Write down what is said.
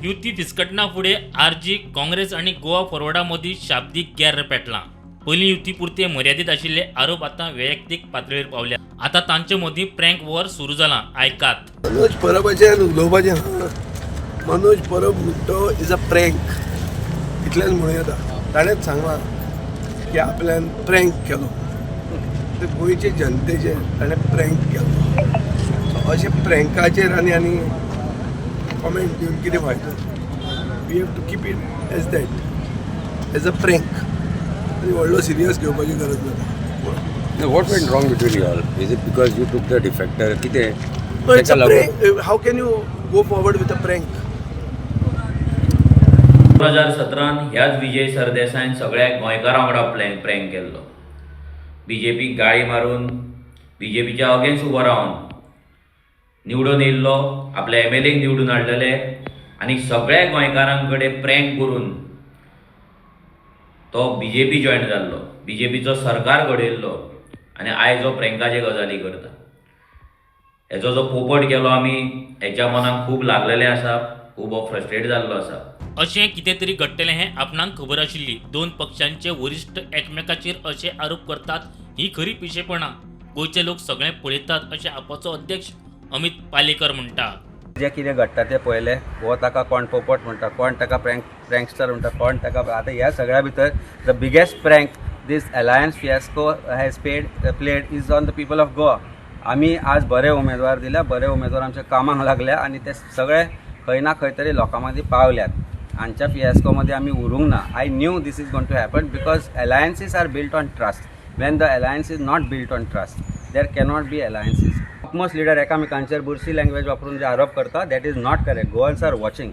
युती फिसकटना फुडें आरजी काँग्रेस आणि गोवा फॉरवर्डा मदीं शाब्दीक गॅर पेटलां. पयलीं युती पुरते मर्यादीत आशिल्ले आरोप आतां वैयक्तीक पातळीर पावल्या. आतां तांचे मदीं प्रँक वॉर सुरू जालां. आयकात. मनोज परबाचें उलोवपाचें मनोज परब म्हणटो इज अ प्रँक इतलेंच म्हणूं येता. ताणेंच सांगलां की आपल्यान प्रँक केलो, ते गोंयचे जनतेचे ताणें प्रँक केलो. अशें प्रँकाचेर आनी कॉमेंट दिवन कितें फायदो. We have to keep it as that as a prank. आनी व्हडलो सिरियस घेवपाची गरज ना. No, what went wrong between you all? Is it because you took the defector? No, it's a prank. How can you go forward with a prank? 2017 ह्याच विजय सरदेसायन सगळ्या गोंयकारां वांगडा prank केल्लो. बीजेपीक गाळी मारून बीजेपीच्या अगेन्स्ट उबो रावन निवडून येयल्लो, आपल्या एमएलएक निवडून हाडलेले आनी सगळ्या गोंयकारां कडेन प्रँक करून तो बीजेपी जॉयन जाल्लो, बीजेपीचो सरकार घडयल्लो आनी आयज हो प्रँकाचे गजाली करता. हेजो जो पोपट केलो आमी, हेच्या मनाक खूब लागलेलें आसा, खूब हो फ्रस्ट्रेट जाल्लो आसा. अशें कितें तरी घडटलें हें आपणाक खबर आशिल्ली. दोन पक्षांचे वरिश्ठ एकमेकाचेर अशे आरोप करतात ही खरी पिशेपणां गोंयचे लोक सगळे पळयतात अशें आपाचो अध्यक्ष अमित पालेकर म्हणटा. जे कितें घडटा तें पळयलें. हो ताका कोण पोपट म्हणटा, कोण ताका प्रँकस्टर म्हणटा, कोण ताका आतां ह्या सगळ्या भितर the biggest prank this alliance fiasco has played is on the people of Goa. आमी आज बरे उमेदवार दिल्या, बरे उमेदवार आमच्या कामाक लागल्या आनी ते सगळे खंय ना खंय तरी लोकां मदीं पावल्यात. हांच्या फियास्को मध्ये आमी उरूंक ना. I knew this is going to happen because alliances are built on trust. When the alliance is not built on trust there cannot be alliances. Most leader एकामेकांचेर बुरशी लँग्वेज वापरून जे आरोप करता that is not correct. Goans are watching.